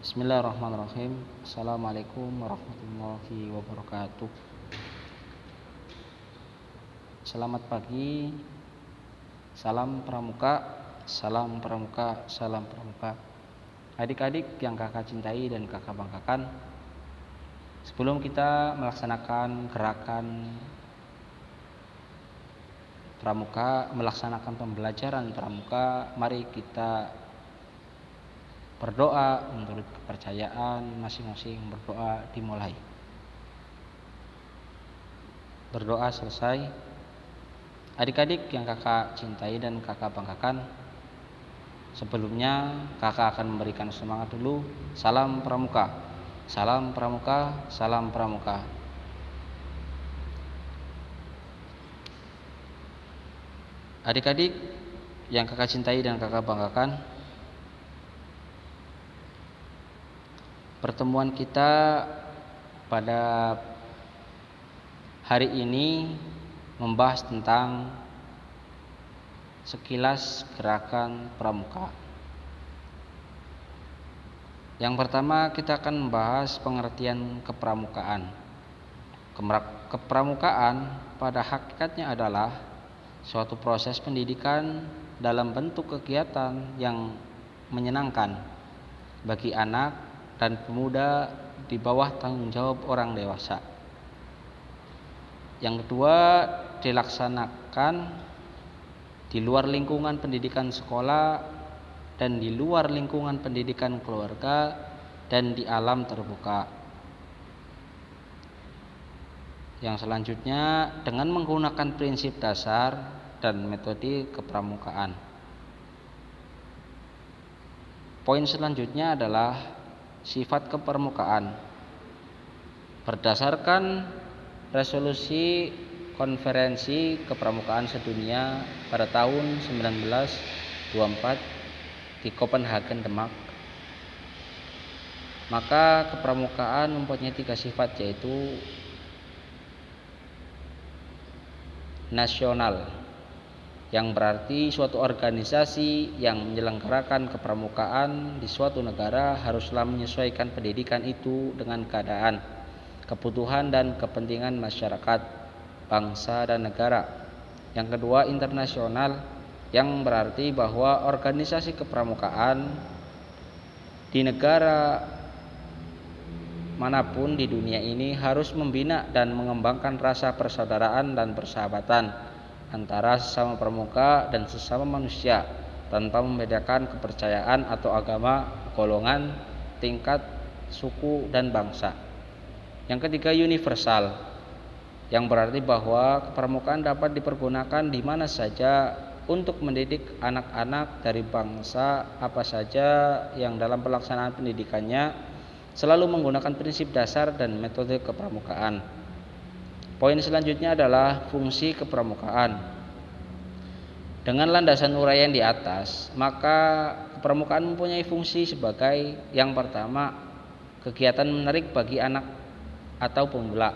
Bismillahirrahmanirrahim. Assalamualaikum warahmatullahi wabarakatuh. Selamat pagi. Salam pramuka, salam pramuka, salam pramuka. Adik-adik yang kakak cintai dan kakak banggakan, sebelum kita melaksanakan gerakan pramuka, melaksanakan pembelajaran pramuka, mari kita berdoa menurut kepercayaan masing-masing. Berdoa dimulai. Berdoa selesai. Adik-adik yang kakak cintai dan kakak banggakan, sebelumnya kakak akan memberikan semangat dulu. Salam pramuka, salam pramuka, salam pramuka. Adik-adik yang kakak cintai dan kakak banggakan, pertemuan kita pada hari ini membahas tentang sekilas gerakan pramuka. Yang pertama, kita akan membahas pengertian kepramukaan. Kepramukaan pada hakikatnya adalah suatu proses pendidikan dalam bentuk kegiatan yang menyenangkan bagi anak dan pemuda di bawah tanggung jawab orang dewasa. Yang kedua, dilaksanakan di luar lingkungan pendidikan sekolah dan di luar lingkungan pendidikan keluarga dan di alam terbuka. Yang selanjutnya, dengan menggunakan prinsip dasar dan metode kepramukaan. Poin selanjutnya adalah sifat kepramukaan. Berdasarkan resolusi konferensi kepramukaan sedunia pada tahun 1924 di Copenhagen, Denmark, maka kepramukaan mempunyai 3 sifat, yaitu nasional, yang berarti suatu organisasi yang menyelenggarakan kepramukaan di suatu negara haruslah menyesuaikan pendidikan itu dengan keadaan, kebutuhan dan kepentingan masyarakat, bangsa dan negara. Yang kedua, internasional, yang berarti bahwa organisasi kepramukaan di negara manapun di dunia ini harus membina dan mengembangkan rasa persaudaraan dan persahabatan antara sesama pramuka dan sesama manusia tanpa membedakan kepercayaan atau agama, golongan, tingkat, suku, dan bangsa. Yang ketiga, universal, yang berarti bahwa kepramukaan dapat dipergunakan di mana saja untuk mendidik anak-anak dari bangsa apa saja yang dalam pelaksanaan pendidikannya selalu menggunakan prinsip dasar dan metode kepramukaan. Poin selanjutnya adalah fungsi kepramukaan. Dengan landasan uraian di atas, maka kepramukaan mempunyai fungsi sebagai yang pertama, kegiatan menarik bagi anak atau pemula.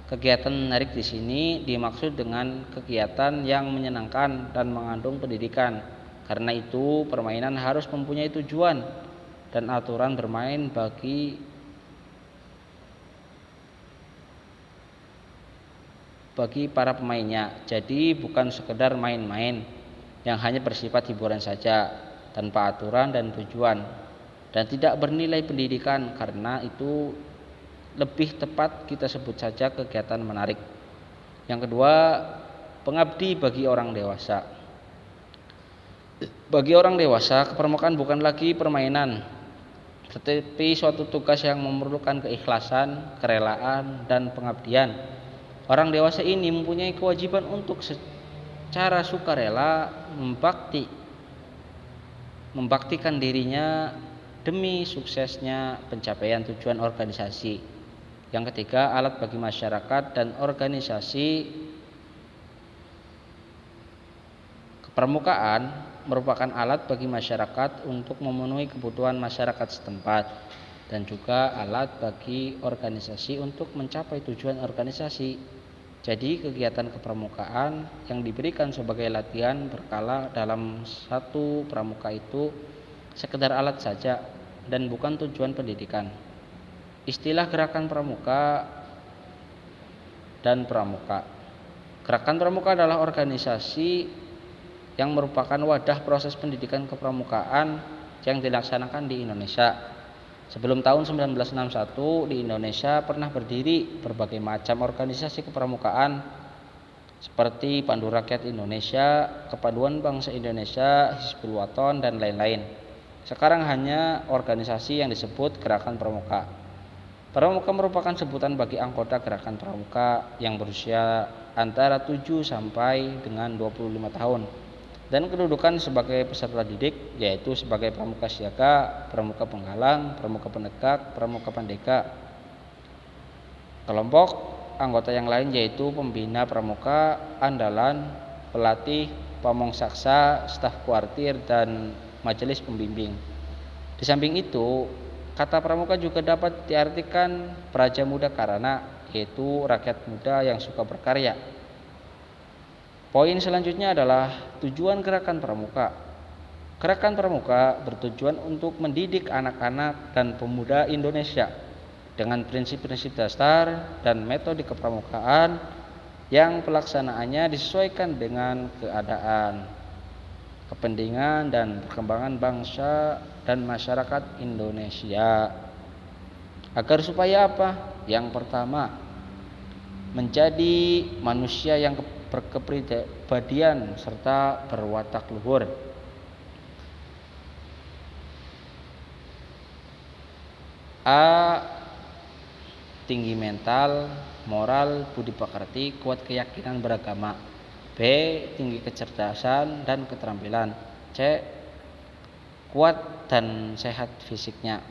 Kegiatan menarik di sini dimaksud dengan kegiatan yang menyenangkan dan mengandung pendidikan. Karena itu, permainan harus mempunyai tujuan dan aturan bermain bagi para pemainnya. Jadi bukan sekedar main-main yang hanya bersifat hiburan saja tanpa aturan dan tujuan, dan tidak bernilai pendidikan. Karena itu lebih tepat kita sebut saja kegiatan menarik. Yang kedua, pengabdi bagi orang dewasa. Bagi orang dewasa, kepramukaan bukan lagi permainan, tetapi suatu tugas yang memerlukan keikhlasan, kerelaan, dan pengabdian. Orang dewasa ini mempunyai kewajiban untuk secara sukarela membaktikan dirinya demi suksesnya pencapaian tujuan organisasi. Yang ketiga, alat bagi masyarakat dan organisasi. Kepramukaan merupakan alat bagi masyarakat untuk memenuhi kebutuhan masyarakat setempat dan juga alat bagi organisasi untuk mencapai tujuan organisasi. Jadi kegiatan kepramukaan yang diberikan sebagai latihan berkala dalam satu pramuka itu sekedar alat saja dan bukan tujuan pendidikan. Istilah gerakan pramuka dan pramuka. Gerakan pramuka adalah organisasi yang merupakan wadah proses pendidikan kepramukaan yang dilaksanakan di Indonesia. Sebelum tahun 1961 di Indonesia pernah berdiri berbagai macam organisasi kepramukaan seperti Pandu Rakyat Indonesia, Kepaduan Bangsa Indonesia, Hizbul Waton, dan lain-lain. Sekarang hanya organisasi yang disebut Gerakan Pramuka. Pramuka merupakan sebutan bagi anggota Gerakan Pramuka yang berusia antara 7 sampai dengan 25 tahun dan kedudukan sebagai peserta didik yaitu sebagai pramuka siaga, pramuka penggalang, pramuka penegak, pramuka pandega. Kelompok anggota yang lain yaitu pembina pramuka, andalan, pelatih, pamongsaksa, staf kuartir, dan majelis pembimbing. Di samping itu, kata pramuka juga dapat diartikan praja muda karana, yaitu rakyat muda yang suka berkarya. Poin selanjutnya adalah tujuan gerakan pramuka. Gerakan pramuka bertujuan untuk mendidik anak-anak dan pemuda Indonesia dengan prinsip-prinsip dasar dan metode kepramukaan yang pelaksanaannya disesuaikan dengan keadaan, kepentingan, dan perkembangan bangsa dan masyarakat Indonesia. Agar supaya apa? Yang pertama, menjadi manusia yang berkepribadian serta berwatak luhur. A. Tinggi mental, moral, budi pekerti, kuat keyakinan beragama. B. Tinggi kecerdasan dan keterampilan. C. Kuat dan sehat fisiknya.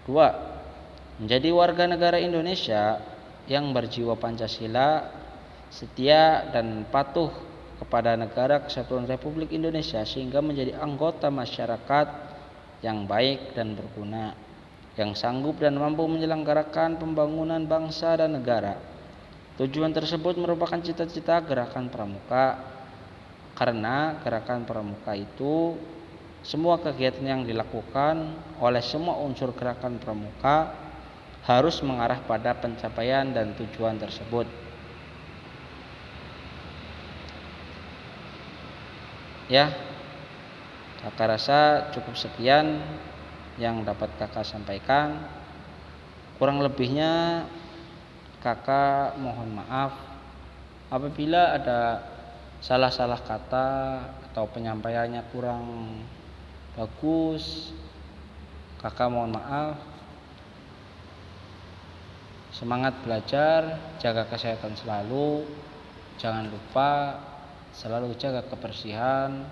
2. Menjadi warga negara Indonesia yang berjiwa Pancasila, setia dan patuh kepada Negara Kesatuan Republik Indonesia sehingga menjadi anggota masyarakat yang baik dan berguna, yang sanggup dan mampu menyelenggarakan pembangunan bangsa dan negara. Tujuan tersebut merupakan cita-cita Gerakan Pramuka, karena Gerakan Pramuka itu semua kegiatan yang dilakukan oleh semua unsur Gerakan Pramuka harus mengarah pada pencapaian dan tujuan tersebut. Ya, kakak rasa cukup sekian yang dapat kakak sampaikan. Kurang lebihnya kakak mohon maaf apabila ada salah-salah kata atau penyampaiannya kurang bagus. Kakak mohon maaf. Semangat belajar, jaga kesehatan selalu. Jangan lupa selalu jaga kebersihan.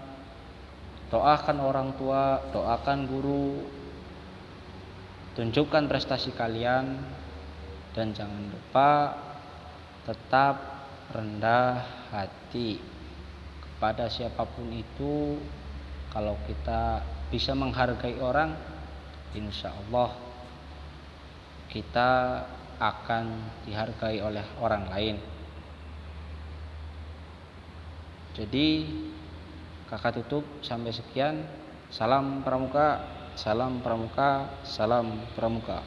Doakan orang tua, doakan guru. Tunjukkan prestasi kalian, dan jangan lupa tetap rendah hati kepada siapapun itu. Kalau kita bisa menghargai orang, insya Allah kita akan dihargai oleh orang lain. Jadi kakak tutup sampai sekian. Salam pramuka, salam pramuka, salam pramuka.